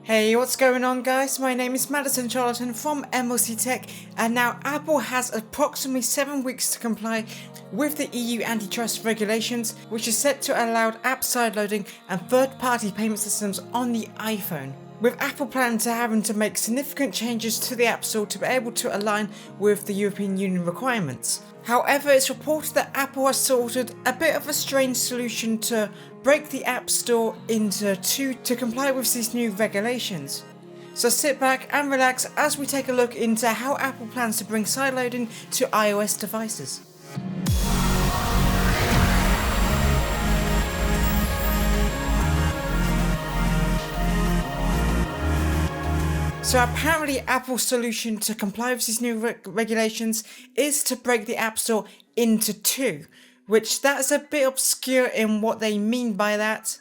Hey, what's going on guys? My name is Madison Charlton from MLC Tech, and now Apple has approximately 7 weeks to comply with the EU antitrust regulations, which is set to allow app sideloading and third-party payment systems on the iPhone. With Apple planning to having to make significant changes to the App Store to be able to align with the European Union requirements. However, it's reported that Apple has sorted a bit of a strange solution to break the App Store into two to comply with these new regulations. So sit back and relax as we take a look into how Apple plans to bring sideloading to iOS devices. So apparently Apple's solution to comply with these new regulations is to break the App Store into two, which that's a bit obscure in what they mean by that.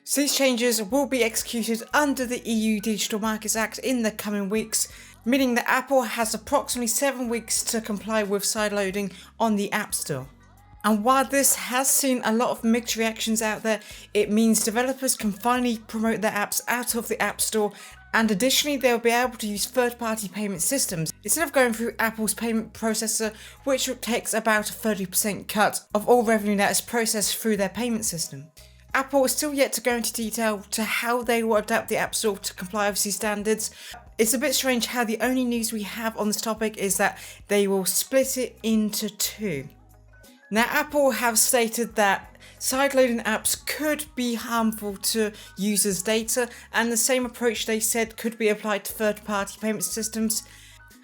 So these changes will be executed under the EU Digital Markets Act in the coming weeks, meaning that Apple has approximately 7 weeks to comply with sideloading on the App Store. And while this has seen a lot of mixed reactions out there, it means developers can finally promote their apps out of the App Store, and additionally they'll be able to use third-party payment systems instead of going through Apple's payment processor, which takes about a 30% cut of all revenue that is processed through their payment system. Apple is still yet to go into detail to how they will adapt the App Store to comply with these standards. It's a bit strange how the only news we have on this topic is that they will split it into two. Now, Apple have stated that sideloading apps could be harmful to users' data, and the same approach they said could be applied to third-party payment systems.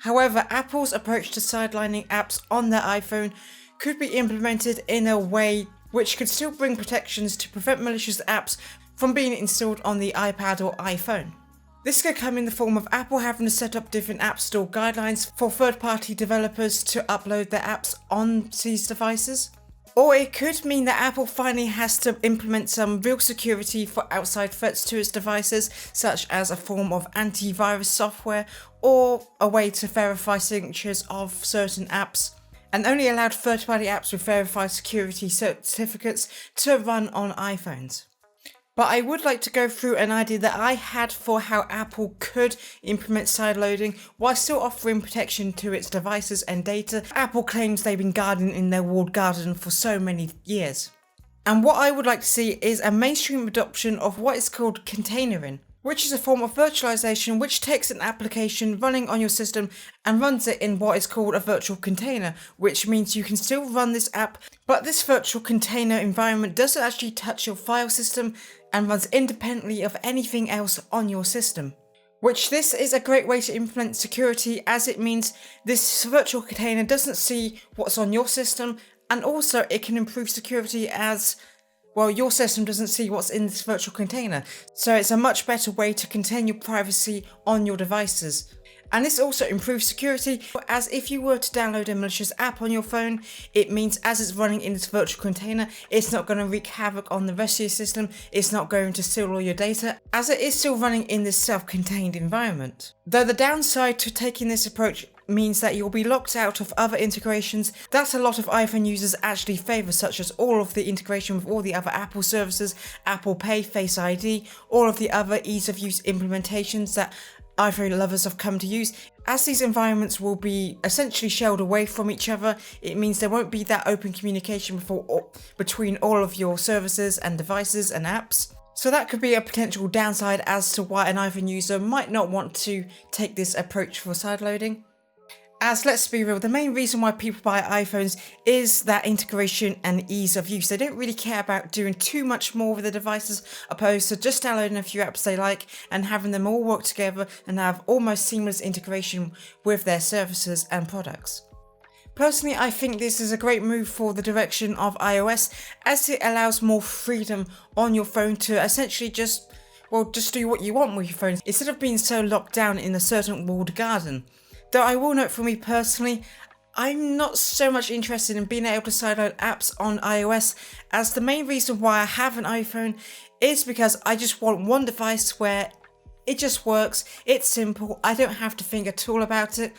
However, Apple's approach to sidelining apps on their iPhone could be implemented in a way which could still bring protections to prevent malicious apps from being installed on the iPad or iPhone. This could come in the form of Apple having to set up different App Store guidelines for third-party developers to upload their apps on these devices. Or it could mean that Apple finally has to implement some real security for outside threats to its devices, such as a form of antivirus software or a way to verify signatures of certain apps, and only allowed third-party apps with verified security certificates to run on iPhones. But I would like to go through an idea that I had for how Apple could implement sideloading while still offering protection to its devices and data Apple claims they've been gardening in their walled garden for so many years. And what I would like to see is a mainstream adoption of what is called containering, which is a form of virtualization which takes an application running on your system and runs it in what is called a virtual container, which means you can still run this app, but this virtual container environment doesn't actually touch your file system and runs independently of anything else on your system. This is a great way to implement security, as it means this virtual container doesn't see what's on your system, and also it can improve security as well, your system doesn't see what's in this virtual container, so it's a much better way to contain your privacy on your devices. And this also improves security, as if you were to download a malicious app on your phone, it means as it's running in this virtual container, it's not going to wreak havoc on the rest of your system, it's not going to steal all your data, as it is still running in this self-contained environment. Though the downside to taking this approach means that you'll be locked out of other integrations that a lot of iPhone users actually favour, such as all of the integration with all the other Apple services, Apple Pay, Face ID, all of the other ease of use implementations that iPhone lovers have come to use. As these environments will be essentially shelled away from each other, it means there won't be that open communication between all of your services and devices and apps. So that could be a potential downside as to why an iPhone user might not want to take this approach for sideloading. As let's be real, the main reason why people buy iPhones is that integration and ease of use. They don't really care about doing too much more with the devices, opposed to just downloading a few apps they like and having them all work together and have almost seamless integration with their services and products. Personally, I think this is a great move for the direction of iOS, as it allows more freedom on your phone to essentially just do what you want with your phone, instead of being so locked down in a certain walled garden. Though I will note for me personally, I'm not so much interested in being able to sideload apps on iOS, as the main reason why I have an iPhone is because I just want one device where it just works, it's simple, I don't have to think at all about it.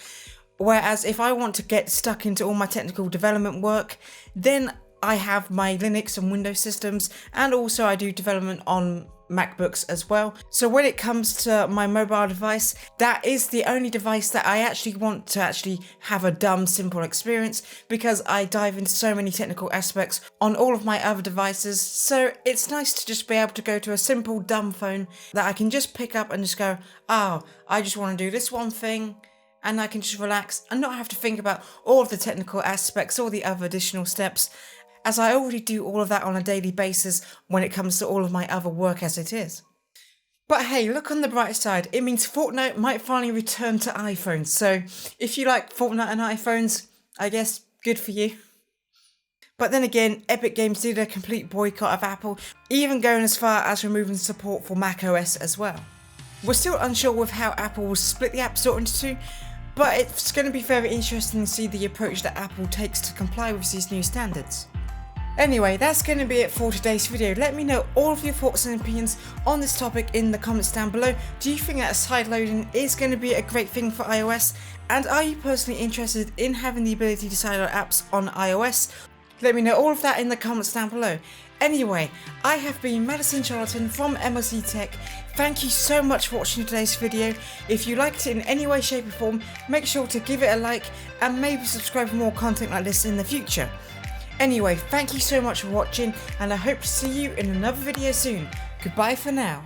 Whereas if I want to get stuck into all my technical development work, then I have my Linux and Windows systems, and also I do development on MacBooks as well. So when it comes to my mobile device, that is the only device that I actually want to actually have a dumb, simple experience, because I dive into so many technical aspects on all of my other devices. So it's nice to just be able to go to a simple, dumb phone that I can just pick up and just go, oh, I just want to do this one thing, and I can just relax and not have to think about all of the technical aspects or the other additional steps, as I already do all of that on a daily basis when it comes to all of my other work as it is. But hey, look on the bright side, it means Fortnite might finally return to iPhones, so if you like Fortnite and iPhones, I guess good for you. But then again, Epic Games did a complete boycott of Apple, even going as far as removing support for macOS as well. We're still unsure with how Apple will split the App Store into two, but it's going to be very interesting to see the approach that Apple takes to comply with these new standards. Anyway, that's going to be it for today's video. Let me know all of your thoughts and opinions on this topic in the comments down below. Do you think that sideloading is going to be a great thing for iOS? And are you personally interested in having the ability to sideload apps on iOS? Let me know all of that in the comments down below. Anyway, I have been Madison Charlton from MLC Tech. Thank you so much for watching today's video. If you liked it in any way, shape or form, make sure to give it a like and maybe subscribe for more content like this in the future. Anyway, thank you so much for watching, and I hope to see you in another video soon. Goodbye for now.